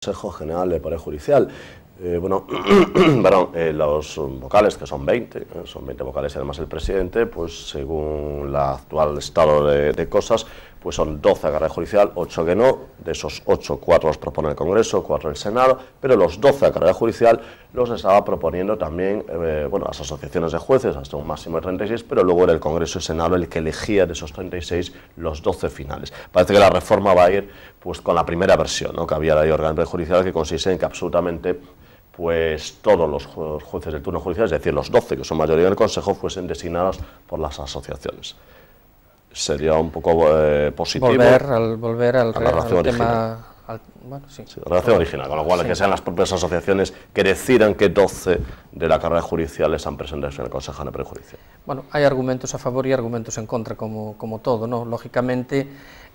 Consejo General del Poder Judicial. Los vocales, que son 20, son 20 vocales y además el presidente, pues según el actual estado de cosas, pues son 12 a carrera judicial, 8 que no, de esos 8, 4 los propone el Congreso, 4 el Senado, pero los 12 a carrera judicial los estaba proponiendo también, las asociaciones de jueces hasta un máximo de 36, pero luego era el Congreso y el Senado el que elegía de esos 36 los 12 finales. Parece que la reforma va a ir pues con la primera versión, ¿no?, que había la ley orgánica judicial, que consiste en que absolutamente pues todos los jueces del turno judicial, es decir, los 12 que son mayoría del Consejo, fuesen designados por las asociaciones. Sería un poco positivo. Volver al tema. Relación original, con lo cual que sean las propias asociaciones que decidan que 12 de la carrera judicial están presentes en el Consejo General del Poder Judicial. Bueno, hay argumentos a favor y argumentos en contra, como todo, ¿no? Lógicamente,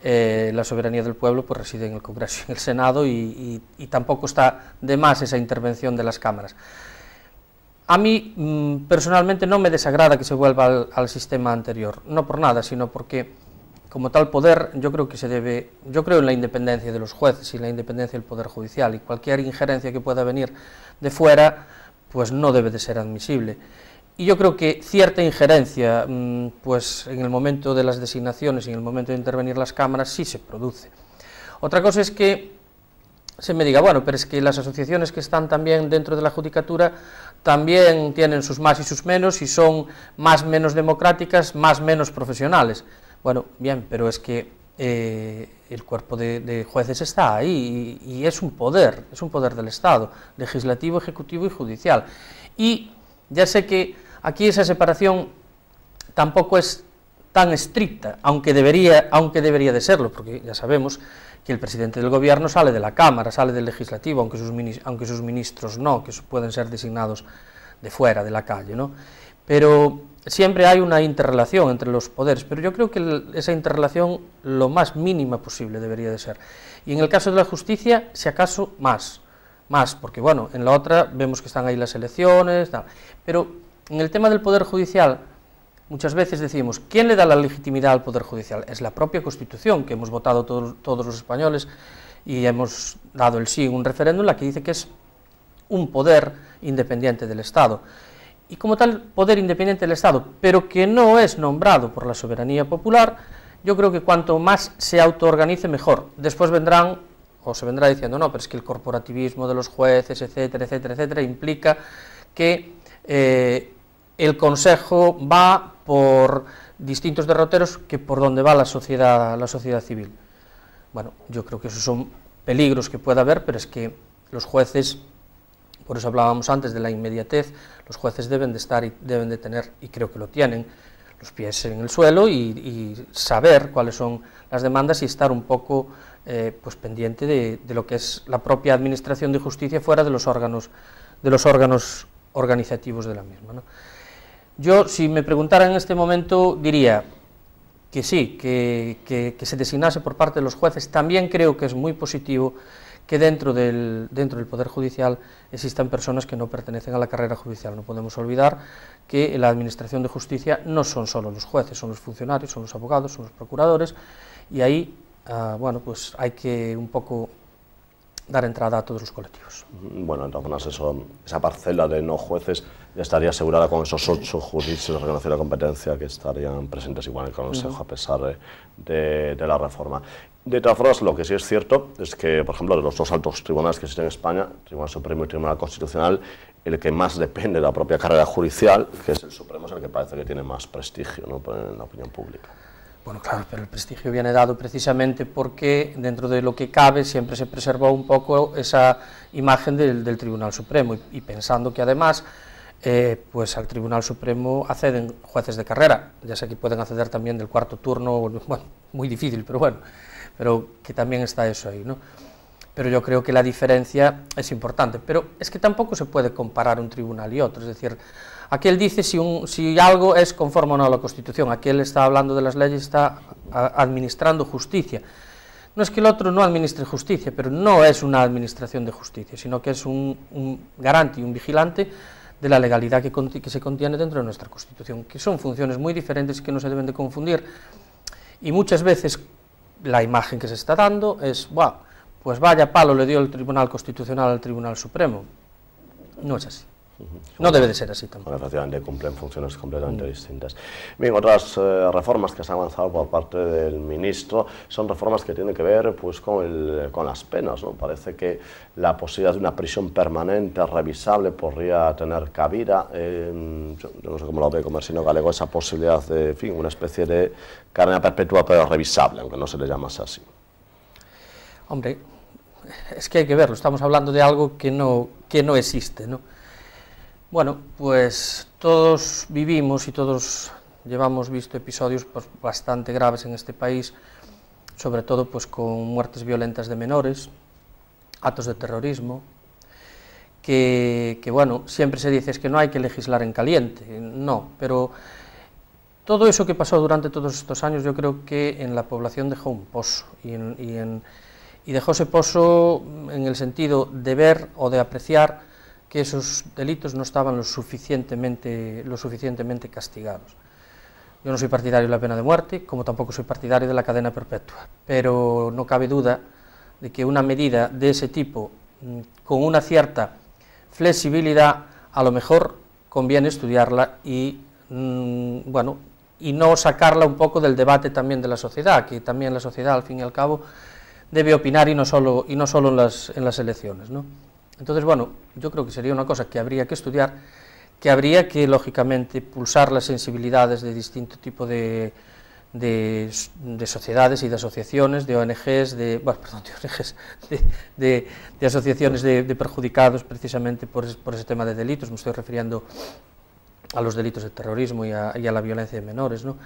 la soberanía del pueblo pues reside en el Congreso y en el Senado y tampoco está de más esa intervención de las cámaras. A mí, personalmente, no me desagrada que se vuelva al sistema anterior, no por nada, sino porque como tal poder, yo creo en la independencia de los jueces y la independencia del Poder Judicial, y cualquier injerencia que pueda venir de fuera, pues no debe de ser admisible. Y yo creo que cierta injerencia, pues en el momento de las designaciones y en el momento de intervenir las cámaras, sí se produce. Otra cosa es que se me diga, bueno, pero es que las asociaciones que están también dentro de la judicatura también tienen sus más y sus menos, y son más menos democráticas, más menos profesionales. Bueno, bien, pero es que el cuerpo de jueces está ahí y es un poder del Estado, legislativo, ejecutivo y judicial. Y ya sé que aquí esa separación tampoco es tan estricta, aunque debería de serlo, porque ya sabemos que el presidente del gobierno sale de la Cámara, sale del legislativo, aunque sus ministros no, que pueden ser designados de fuera, de la calle, ¿no? Pero siempre hay una interrelación entre los poderes, pero yo creo que esa interrelación lo más mínima posible debería de ser. Y en el caso de la justicia, si acaso, más, porque bueno, en la otra vemos que están ahí las elecciones, tal. Pero en el tema del Poder Judicial, muchas veces decimos, ¿quién le da la legitimidad al Poder Judicial? Es la propia Constitución, que hemos votado todos los españoles y hemos dado el sí en un referéndum, la que dice que es un poder independiente del Estado. Y como tal, poder independiente del Estado, pero que no es nombrado por la soberanía popular, yo creo que cuanto más se autoorganice, mejor. Después se vendrá diciendo, no, pero es que el corporativismo de los jueces, etcétera, etcétera, etcétera, implica que el Consejo va por distintos derroteros que por donde va la sociedad civil. Bueno, yo creo que esos son peligros que puede haber, pero es que los jueces, por eso hablábamos antes de la inmediatez, los jueces deben de estar y deben de tener, y creo que lo tienen, los pies en el suelo y saber cuáles son las demandas y estar un poco pues pendiente de lo que es la propia administración de justicia fuera de los órganos organizativos de la misma, ¿no? Yo, si me preguntaran en este momento, diría que sí, que se designase por parte de los jueces. También creo que es muy positivo que dentro del Poder Judicial existan personas que no pertenecen a la carrera judicial. No podemos olvidar que en la Administración de Justicia no son solo los jueces, son los funcionarios, son los abogados, son los procuradores, y ahí, pues hay que un poco dar entrada a todos los colectivos. Bueno, entonces esa parcela de no jueces ya estaría asegurada con esos 8 juicios de reconocida competencia que estarían presentes igual en el Consejo, a pesar de la reforma. De todas formas, lo que sí es cierto es que, por ejemplo, de los 2 altos tribunales que existen en España, el Tribunal Supremo y el Tribunal Constitucional, el que más depende de la propia carrera judicial, que es el Supremo, es el que parece que tiene más prestigio, ¿no?, en la opinión pública. Bueno, claro, pero el prestigio viene dado precisamente porque dentro de lo que cabe siempre se preservó un poco esa imagen del Tribunal Supremo y pensando que además pues al Tribunal Supremo acceden jueces de carrera, ya sé que pueden acceder también del cuarto turno, bueno, muy difícil, pero que también está eso ahí, ¿no? Pero yo creo que la diferencia es importante, pero es que tampoco se puede comparar un tribunal y otro, es decir, aquel dice si algo es conforme o no a la Constitución, aquel está hablando de las leyes, está administrando justicia. No es que el otro no administre justicia, pero no es una administración de justicia, sino que es un garante y un vigilante de la legalidad que se contiene dentro de nuestra Constitución, que son funciones muy diferentes y que no se deben de confundir. Y muchas veces la imagen que se está dando es, pues vaya palo le dio el Tribunal Constitucional al Tribunal Supremo. No es así. No debe de ser así tampoco. Bueno, efectivamente cumplen funciones completamente distintas. Bien, otras reformas que se han avanzado por parte del ministro son reformas que tienen que ver pues, con las penas, ¿no? Parece que la posibilidad de una prisión permanente revisable podría tener cabida. Yo no sé cómo lo ve Comersino Galego, esa posibilidad de, en fin, una especie de cadena perpetua pero revisable, aunque no se le llamase así. Hombre, es que hay que verlo, estamos hablando de algo que no existe, ¿no? Bueno, pues todos vivimos y todos llevamos visto episodios pues, bastante graves en este país, sobre todo pues, con muertes violentas de menores, actos de terrorismo, que bueno, siempre se dice es que no hay que legislar en caliente, no, pero todo eso que pasó durante todos estos años yo creo que en la población dejó un pozo, y dejó ese pozo en el sentido de ver o de apreciar que esos delitos no estaban lo suficientemente castigados. Yo no soy partidario de la pena de muerte, como tampoco soy partidario de la cadena perpetua, pero no cabe duda de que una medida de ese tipo, con una cierta flexibilidad, a lo mejor conviene estudiarla y, bueno, y no sacarla un poco del debate también de la sociedad, que también la sociedad, al fin y al cabo, debe opinar y no solo en las elecciones, ¿no? Entonces, bueno, yo creo que sería una cosa que habría que estudiar, que habría que, lógicamente, pulsar las sensibilidades de distinto tipo de sociedades y de asociaciones, de ONGs, de asociaciones de perjudicados precisamente por ese tema de delitos. Me estoy refiriendo a los delitos de terrorismo y a la violencia de menores, ¿no?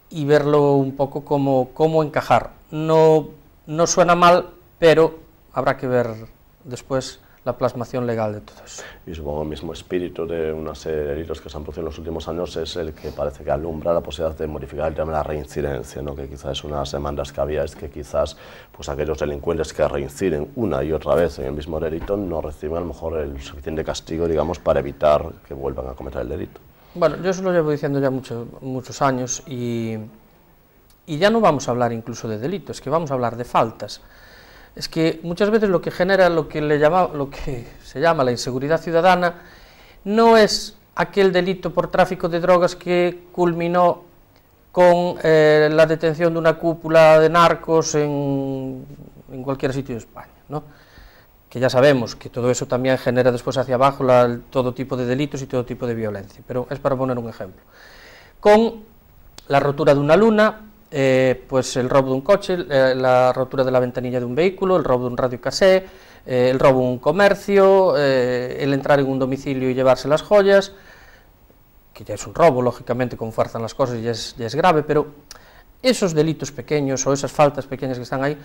Y verlo un poco cómo encajar. No suena mal, pero habrá que ver después la plasmación legal de todo eso. Y supongo el mismo espíritu de una serie de delitos que se han producido en los últimos años es el que parece que alumbra la posibilidad de modificar el tema de la reincidencia, ¿no? Que quizás es una de las demandas que había, es que quizás pues, aquellos delincuentes que reinciden una y otra vez en el mismo delito no reciben a lo mejor el suficiente castigo, digamos, para evitar que vuelvan a cometer el delito. Bueno, yo eso lo llevo diciendo ya muchos años y ya no vamos a hablar incluso de delitos, es que vamos a hablar de faltas. Es que muchas veces lo que genera lo que se llama la inseguridad ciudadana no es aquel delito por tráfico de drogas que culminó con la detención de una cúpula de narcos en cualquier sitio de España, ¿no? Que ya sabemos que todo eso también genera después hacia abajo todo tipo de delitos y todo tipo de violencia, pero es para poner un ejemplo. Con la rotura de una luna, pues el robo de un coche, la rotura de la ventanilla de un vehículo, el robo de un radiocassette, el robo de un comercio, el entrar en un domicilio y llevarse las joyas, que ya es un robo, lógicamente, como fuerzan las cosas, ya es grave, pero esos delitos pequeños o esas faltas pequeñas que están ahí,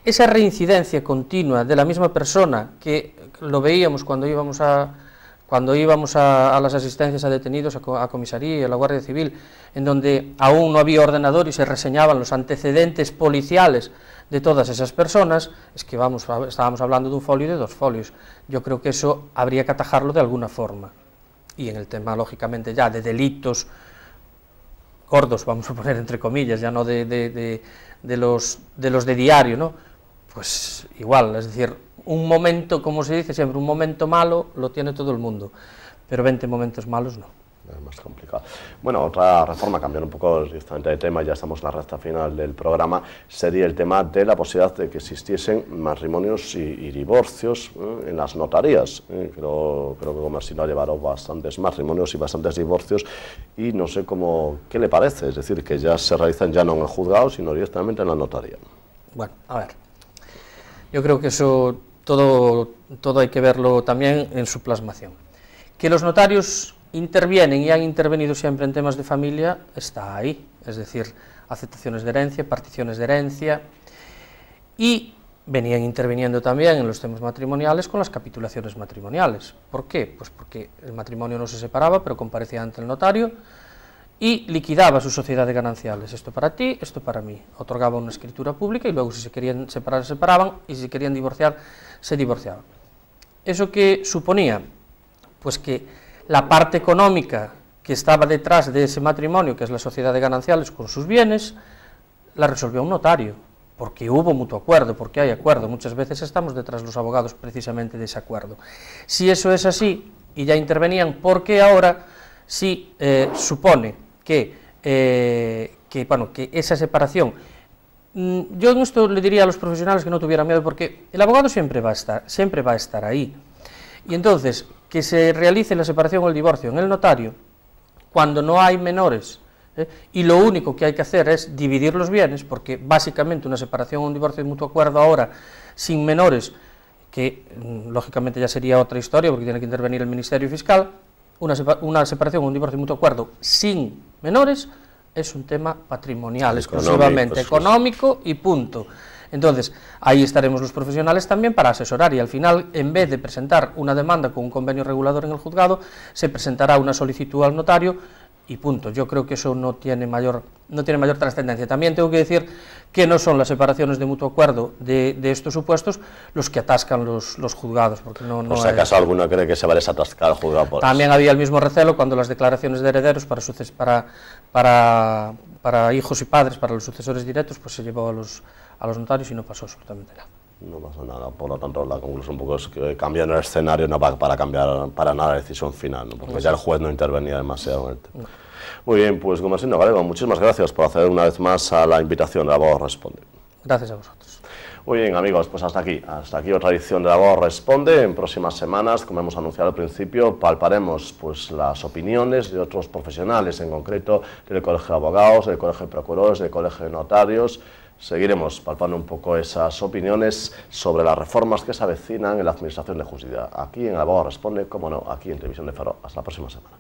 esa reincidencia continua de la misma persona, que lo veíamos cuando íbamos a las asistencias a detenidos, a comisaría, a la Guardia Civil, en donde aún no había ordenador y se reseñaban los antecedentes policiales de todas esas personas, es que estábamos hablando de un folio y de 2 folios. Yo creo que eso habría que atajarlo de alguna forma. Y en el tema, lógicamente, ya de delitos gordos, vamos a poner entre comillas, ya no de los de diario, ¿no? Pues igual, es decir, un momento, como se dice siempre, un momento malo lo tiene todo el mundo, pero 20 momentos malos no. Es más complicado. Bueno, otra reforma, cambiando un poco directamente de tema, ya estamos en la recta final del programa, sería el tema de la posibilidad de que existiesen matrimonios y divorcios en las notarías. Creo que Comersino ha llevado bastantes matrimonios y bastantes divorcios y no sé qué le parece, es decir, que ya se realizan ya no en el juzgado, sino directamente en la notaría. Bueno, a ver, yo creo que eso todo hay que verlo también en su plasmación. Que los notarios intervienen y han intervenido siempre en temas de familia, está ahí, es decir, aceptaciones de herencia, particiones de herencia, y venían interviniendo también en los temas matrimoniales con las capitulaciones matrimoniales. ¿Por qué? Pues porque el matrimonio no se separaba, pero comparecía ante el notario y liquidaba su sociedad de gananciales, esto para ti, esto para mí, otorgaba una escritura pública y luego si se querían separar se separaban y si se querían divorciar se divorciaban. ¿Eso qué suponía? Pues que la parte económica que estaba detrás de ese matrimonio, que es la sociedad de gananciales con sus bienes, la resolvió un notario. porque hubo mutuo acuerdo, porque hay acuerdo, muchas veces estamos detrás los abogados precisamente de ese acuerdo. Si eso es así, y ya intervenían, ¿por qué ahora sí supone que esa separación? Yo en esto le diría a los profesionales que no tuvieran miedo, porque el abogado siempre va a estar ahí, y entonces que se realice la separación o el divorcio en el notario, cuando no hay menores, y lo único que hay que hacer es dividir los bienes, porque básicamente una separación o un divorcio de mutuo acuerdo ahora, sin menores, que lógicamente ya sería otra historia, porque tiene que intervenir el Ministerio Fiscal, una separación o un divorcio de mutuo acuerdo sin menores es un tema patrimonial, exclusivamente económico y punto. Entonces, ahí estaremos los profesionales también para asesorar, y al final, en vez de presentar una demanda con un convenio regulador en el juzgado, se presentará una solicitud al notario y punto. Yo creo que eso no tiene mayor trascendencia. También tengo que decir que no son las separaciones de mutuo acuerdo de estos supuestos los que atascan los juzgados, porque no ¿Por si acaso alguno cree que se va a desatascar el juzgado por También había el mismo recelo cuando las declaraciones de herederos para hijos y padres, para los sucesores directos, pues se llevó a los notarios y no pasó absolutamente nada. No pasó nada, por lo tanto la conclusión un poco es que cambiando el escenario no va para cambiar para nada la decisión final, ¿no? Porque ya el juez no intervenía demasiado en el tema. No. Muy bien, pues Gumersindo Galego, muchísimas gracias por acceder una vez más a la invitación de Abogado Responde. Gracias a vosotros. Muy bien, amigos, pues hasta aquí otra edición de Abogado Responde. En próximas semanas, como hemos anunciado al principio, palparemos pues las opiniones de otros profesionales, en concreto del Colegio de Abogados, del Colegio de Procuradores, del Colegio de Notarios. Seguiremos palpando un poco esas opiniones sobre las reformas que se avecinan en la Administración de Justicia. Aquí en Abogado Responde, como no, aquí en Televisión de Faro. Hasta la próxima semana.